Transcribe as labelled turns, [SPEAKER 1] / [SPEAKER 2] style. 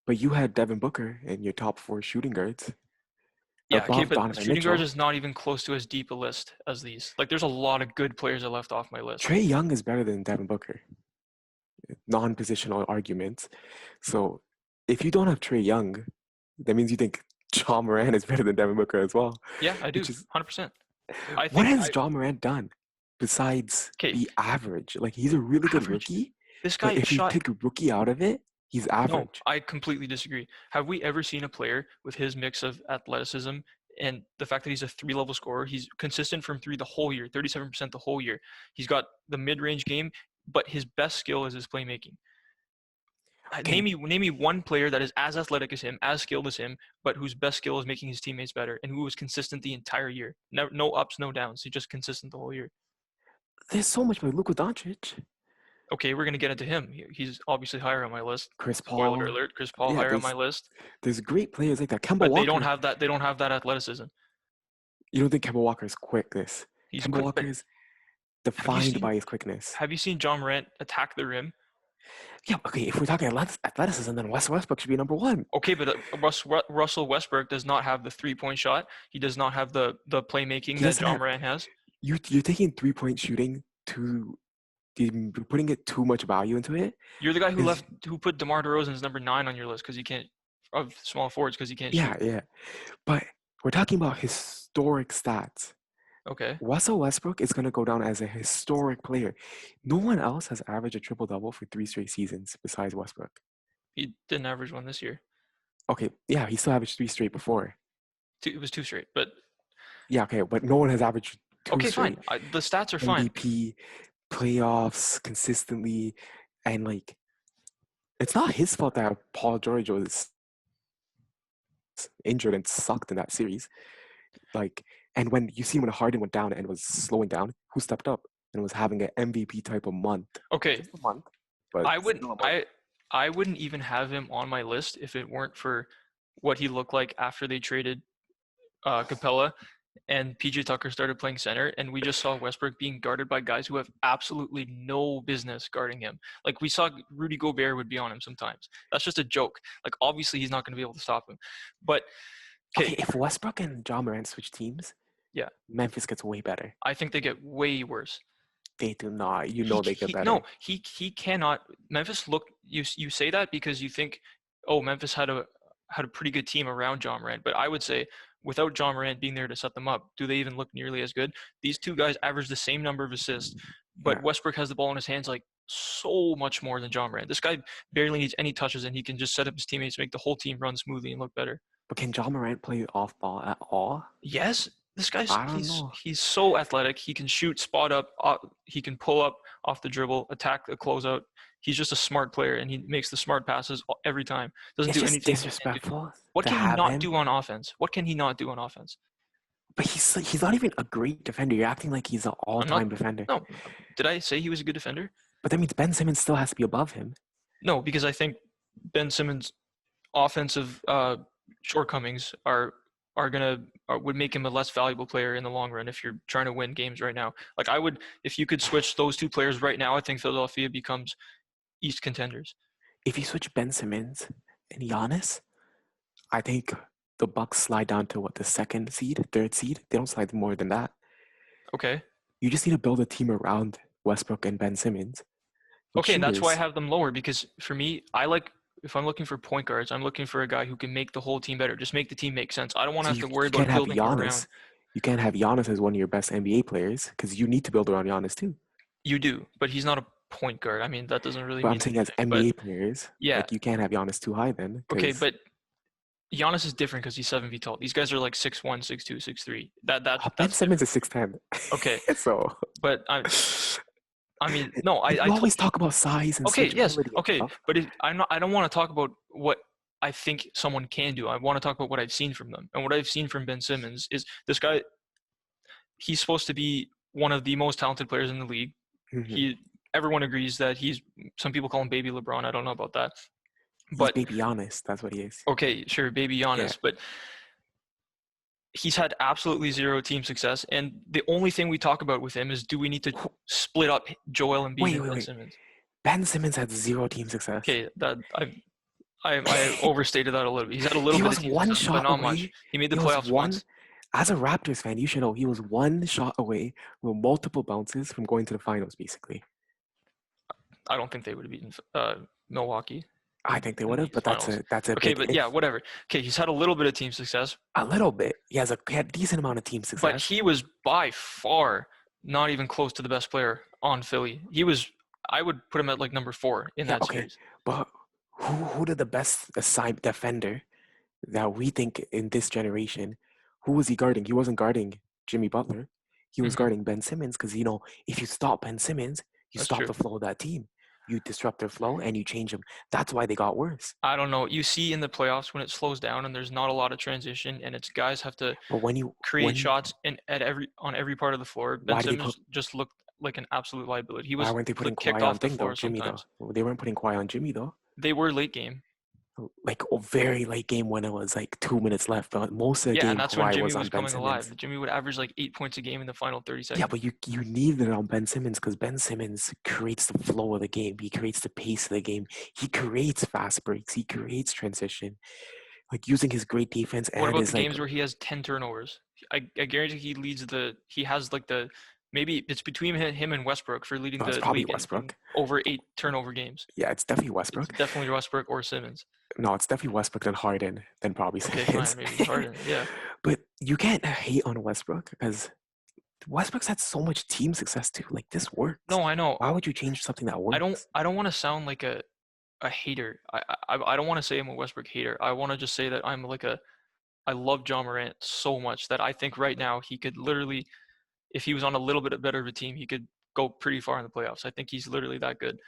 [SPEAKER 1] But you had Devin Booker in your top 4 shooting guards
[SPEAKER 2] Yeah, okay,
[SPEAKER 1] above
[SPEAKER 2] but
[SPEAKER 1] Donovan
[SPEAKER 2] shooting guards
[SPEAKER 1] Mitchell.
[SPEAKER 2] is not even close to as deep a list as these. Like, there's a lot of good players I left off my list.
[SPEAKER 1] Trey Young is better than Devin Booker. Non-positional arguments. So if you don't have Trey Young, that means you think Ja Morant is better than Devin Booker as well,
[SPEAKER 2] Yeah, I do,
[SPEAKER 1] which is
[SPEAKER 2] 100%. I
[SPEAKER 1] what
[SPEAKER 2] think
[SPEAKER 1] has
[SPEAKER 2] I
[SPEAKER 1] Ja Morant done besides
[SPEAKER 2] okay.
[SPEAKER 1] be average? Like he's a really good
[SPEAKER 2] Average.
[SPEAKER 1] rookie,
[SPEAKER 2] This
[SPEAKER 1] but
[SPEAKER 2] guy
[SPEAKER 1] if you
[SPEAKER 2] shot.
[SPEAKER 1] take a rookie out of it, he's
[SPEAKER 2] No,
[SPEAKER 1] average.
[SPEAKER 2] I completely disagree. Have we ever seen a player with his mix of athleticism and the fact that he's a three-level scorer? He's consistent from three the whole year, 37% the whole year. He's got the mid-range game, but his best skill is his playmaking.
[SPEAKER 1] Okay,
[SPEAKER 2] Name me one player that is as athletic as him, as skilled as him, but whose best skill is making his teammates better, and who was consistent the entire year. No, no ups, no downs. He's just consistent the whole year.
[SPEAKER 1] there's so much by Luka Doncic,
[SPEAKER 2] Okay, we're gonna get into him. He's obviously higher on my list.
[SPEAKER 1] Chris
[SPEAKER 2] Spoiler
[SPEAKER 1] Paul.
[SPEAKER 2] alert: Chris Paul
[SPEAKER 1] Yeah,
[SPEAKER 2] higher on my list.
[SPEAKER 1] there's great players like that. Kemba
[SPEAKER 2] But they don't
[SPEAKER 1] Walker.
[SPEAKER 2] have that. They don't have that athleticism.
[SPEAKER 1] You don't think Kemba Walker's quickness?
[SPEAKER 2] He's
[SPEAKER 1] Kemba
[SPEAKER 2] quick.
[SPEAKER 1] Walker
[SPEAKER 2] But
[SPEAKER 1] is
[SPEAKER 2] have you
[SPEAKER 1] defined
[SPEAKER 2] seen
[SPEAKER 1] by his quickness.
[SPEAKER 2] have you seen John Morant attack the rim?
[SPEAKER 1] Yeah, okay, if we're talking athleticism, then Westbrook should be number one.
[SPEAKER 2] Okay, but Russell Westbrook does not have the 3-point shot. He does not have the playmaking
[SPEAKER 1] He
[SPEAKER 2] that
[SPEAKER 1] doesn't
[SPEAKER 2] John
[SPEAKER 1] have
[SPEAKER 2] Morant has.
[SPEAKER 1] you're taking 3-point shooting you're putting it too much value into it.
[SPEAKER 2] You're the guy
[SPEAKER 1] Is
[SPEAKER 2] who put DeMar DeRozan as number 9 on your list because he can't of small forwards because he can't
[SPEAKER 1] yeah,
[SPEAKER 2] shoot.
[SPEAKER 1] yeah. But we're talking about historic stats.
[SPEAKER 2] Okay,
[SPEAKER 1] Russell Westbrook is gonna go down as a historic player. No one else has averaged a triple double for 3 straight seasons besides Westbrook.
[SPEAKER 2] he didn't average one this year.
[SPEAKER 1] Okay, yeah, he still averaged 3 straight before.
[SPEAKER 2] It was 2 straight, but
[SPEAKER 1] Yeah, okay, but no one has averaged two
[SPEAKER 2] okay, fine.
[SPEAKER 1] straight.
[SPEAKER 2] The stats are fine.
[SPEAKER 1] MVP, playoffs consistently, and like it's not his fault that Paul George was injured and sucked in that series. Like, and when Harden went down and was slowing down, who stepped up and was having an MVP type of month?
[SPEAKER 2] Okay,
[SPEAKER 1] Just a month, but
[SPEAKER 2] I wouldn't
[SPEAKER 1] still a month.
[SPEAKER 2] I I wouldn't even have him on my list if it weren't for what he looked like after they traded Capella and PJ Tucker started playing center, and we just saw Westbrook being guarded by guys who have absolutely no business guarding him. Like we saw Rudy Gobert would be on him sometimes. That's just a joke. Like obviously he's not going to be able to stop him. But
[SPEAKER 1] Okay,
[SPEAKER 2] okay,
[SPEAKER 1] if Westbrook and Ja Morant switch teams,
[SPEAKER 2] yeah,
[SPEAKER 1] Memphis gets way better.
[SPEAKER 2] I think they get way worse.
[SPEAKER 1] They do not. You know they get
[SPEAKER 2] No,
[SPEAKER 1] better.
[SPEAKER 2] he cannot. Memphis look you say that because you think, oh, Memphis had a pretty good team around John Morant, but I would say without John Morant being there to set them up, do they even look nearly as good? These two guys average the same number of assists, but
[SPEAKER 1] Yeah.
[SPEAKER 2] Westbrook has the ball in his hands like so much more than John Morant. This guy barely needs any touches, and he can just set up his teammates, make the whole team run smoothly and look better.
[SPEAKER 1] But can Ja Morant play off ball at all?
[SPEAKER 2] Yes, this guy's
[SPEAKER 1] I don't know.
[SPEAKER 2] he's so athletic. He can shoot, spot up, he can pull up off the dribble, attack the closeout. He's just a smart player, and he makes the smart passes every time. Doesn't
[SPEAKER 1] It's
[SPEAKER 2] do
[SPEAKER 1] just
[SPEAKER 2] anything he can't do.
[SPEAKER 1] disrespectful
[SPEAKER 2] What
[SPEAKER 1] to
[SPEAKER 2] can he
[SPEAKER 1] have
[SPEAKER 2] not
[SPEAKER 1] him.
[SPEAKER 2] do on offense? What can he not do on offense?
[SPEAKER 1] But he's not even a great defender. You're acting like he's an
[SPEAKER 2] I'm not.
[SPEAKER 1] all-time defender.
[SPEAKER 2] No, did I say he was a good defender?
[SPEAKER 1] But that means Ben Simmons still has to be above him.
[SPEAKER 2] No, because I think Ben Simmons' offensive shortcomings would make him a less valuable player in the long run if you're trying to win games right now. Like I would, if you could switch those two players right now, I think Philadelphia becomes East contenders.
[SPEAKER 1] If you switch Ben Simmons and Giannis, I think the Bucks slide down to what, the second seed, third seed? They don't slide more than that.
[SPEAKER 2] Okay.
[SPEAKER 1] You just need to build a team around Westbrook and Ben Simmons with
[SPEAKER 2] Okay, and that's why I
[SPEAKER 1] shooters.
[SPEAKER 2] have them lower because for me, if I'm looking for point guards, I'm looking for a guy who can make the whole team better. Just make the team make sense. I don't want to
[SPEAKER 1] So
[SPEAKER 2] have
[SPEAKER 1] you,
[SPEAKER 2] to worry
[SPEAKER 1] you can't
[SPEAKER 2] about
[SPEAKER 1] have
[SPEAKER 2] building around.
[SPEAKER 1] Giannis. You can't have Giannis as one of your best NBA players because you need to build around Giannis too.
[SPEAKER 2] You do, but he's not a point guard. I mean, that doesn't really
[SPEAKER 1] But I'm
[SPEAKER 2] mean
[SPEAKER 1] saying as
[SPEAKER 2] anything. But
[SPEAKER 1] NBA players,
[SPEAKER 2] yeah,
[SPEAKER 1] like you can't have Giannis too high then
[SPEAKER 2] okay,
[SPEAKER 1] because
[SPEAKER 2] but Giannis is different because he's 7 feet tall. These guys are like 6'1", 6'2", 6'3".
[SPEAKER 1] Ben
[SPEAKER 2] That's
[SPEAKER 1] Simmons
[SPEAKER 2] different.
[SPEAKER 1] is 6'10".
[SPEAKER 2] Okay,
[SPEAKER 1] So
[SPEAKER 2] but I mean, no, I
[SPEAKER 1] you
[SPEAKER 2] told
[SPEAKER 1] always talk about size and
[SPEAKER 2] okay, yes,
[SPEAKER 1] switchability and
[SPEAKER 2] okay,
[SPEAKER 1] stuff.
[SPEAKER 2] but I'm not. I don't want to talk about what I think someone can do. I want to talk about what I've seen from them, and what I've seen from Ben Simmons is this guy. He's supposed to be one of the most talented players in the league.
[SPEAKER 1] Mhm.
[SPEAKER 2] He Everyone agrees that he's. Some people call him Baby LeBron. I don't know about that,
[SPEAKER 1] He's
[SPEAKER 2] but
[SPEAKER 1] baby honest. That's what he is.
[SPEAKER 2] okay, sure, Baby
[SPEAKER 1] Yeah.
[SPEAKER 2] Giannis, but he's had absolutely zero team success, and the only thing we talk about with him is do we need to split up Joel Embiid
[SPEAKER 1] Wait,
[SPEAKER 2] and
[SPEAKER 1] wait,
[SPEAKER 2] Ben
[SPEAKER 1] wait.
[SPEAKER 2] Simmons?
[SPEAKER 1] Ben Simmons had zero team success.
[SPEAKER 2] Okay, that I overstated that a little bit. He's had a little
[SPEAKER 1] He
[SPEAKER 2] bit of
[SPEAKER 1] was
[SPEAKER 2] team
[SPEAKER 1] one
[SPEAKER 2] success, but
[SPEAKER 1] shot
[SPEAKER 2] not much.
[SPEAKER 1] away.
[SPEAKER 2] He made the
[SPEAKER 1] He was
[SPEAKER 2] playoffs
[SPEAKER 1] one,
[SPEAKER 2] once.
[SPEAKER 1] as a Raptors fan, you should know he was one shot away with multiple bounces from going to the finals, basically.
[SPEAKER 2] I don't think they would have beaten Milwaukee
[SPEAKER 1] I think they
[SPEAKER 2] in
[SPEAKER 1] would have,
[SPEAKER 2] these
[SPEAKER 1] but
[SPEAKER 2] finals.
[SPEAKER 1] that's a
[SPEAKER 2] Okay,
[SPEAKER 1] big
[SPEAKER 2] but yeah,
[SPEAKER 1] if.
[SPEAKER 2] whatever. Okay, he's had a little bit of team success,
[SPEAKER 1] A little bit. He had a decent amount of team
[SPEAKER 2] but
[SPEAKER 1] success.
[SPEAKER 2] he was by far not even close to the best player on Philly. He was. I would put him at like number 4 in
[SPEAKER 1] Yeah,
[SPEAKER 2] that
[SPEAKER 1] okay.
[SPEAKER 2] series.
[SPEAKER 1] But who did the best aside defender that we think in this generation, who was he guarding? He wasn't guarding Jimmy Butler. He was
[SPEAKER 2] Hmm.
[SPEAKER 1] guarding Ben Simmons because, if you stop Ben Simmons, you
[SPEAKER 2] That's
[SPEAKER 1] stop
[SPEAKER 2] true.
[SPEAKER 1] the flow of that team. You disrupt their flow and you change them. That's why they got worse.
[SPEAKER 2] I don't know. You see in the playoffs when it slows down and there's not a lot of transition, and it's guys have to
[SPEAKER 1] But
[SPEAKER 2] create shots in at every on every part of the floor. Ben
[SPEAKER 1] why did they put
[SPEAKER 2] Simmons just looked like an absolute liability. He
[SPEAKER 1] why
[SPEAKER 2] was
[SPEAKER 1] weren't they putting
[SPEAKER 2] like kicked
[SPEAKER 1] Kawhi on
[SPEAKER 2] off the
[SPEAKER 1] thing though?
[SPEAKER 2] floor
[SPEAKER 1] Jimmy though.
[SPEAKER 2] sometimes.
[SPEAKER 1] They weren't putting Kawhi on Jimmy though.
[SPEAKER 2] They were late game.
[SPEAKER 1] Like a very late game when it was like 2 minutes left. But most of the
[SPEAKER 2] Yeah, and
[SPEAKER 1] game,
[SPEAKER 2] that's when
[SPEAKER 1] Kawhi
[SPEAKER 2] Jimmy
[SPEAKER 1] was
[SPEAKER 2] was
[SPEAKER 1] on Ben
[SPEAKER 2] coming
[SPEAKER 1] Simmons.
[SPEAKER 2] alive. Jimmy would average like 8 points a game in the final 30
[SPEAKER 1] Yeah,
[SPEAKER 2] seconds.
[SPEAKER 1] but you need it on Ben Simmons because Ben Simmons creates the flow of the game. He creates the pace of the game. He creates fast breaks. He creates transition. Like using his great defense
[SPEAKER 2] What
[SPEAKER 1] and
[SPEAKER 2] about the
[SPEAKER 1] his like
[SPEAKER 2] games where he has 10 turnovers? I guarantee he has like maybe it's between him and Westbrook for leading
[SPEAKER 1] no, it's
[SPEAKER 2] the
[SPEAKER 1] probably
[SPEAKER 2] league in
[SPEAKER 1] Westbrook.
[SPEAKER 2] over 8 turnover games.
[SPEAKER 1] Yeah, it's definitely
[SPEAKER 2] It's
[SPEAKER 1] Westbrook.
[SPEAKER 2] definitely Westbrook or Simmons.
[SPEAKER 1] No, it's definitely Westbrook than Harden than probably
[SPEAKER 2] Okay, fine,
[SPEAKER 1] Simmons.
[SPEAKER 2] maybe Harden. Yeah.
[SPEAKER 1] But you can't hate on Westbrook because Westbrook's had so much team success too. Like this works.
[SPEAKER 2] No, I know.
[SPEAKER 1] Why would you change something that works?
[SPEAKER 2] I don't want to sound like a hater. I don't want to say I'm a Westbrook hater. I want to just say that I love Ja Morant so much that I think right now he could literally, if he was on a little bit better of a team, he could go pretty far in the playoffs. I think he's literally that good.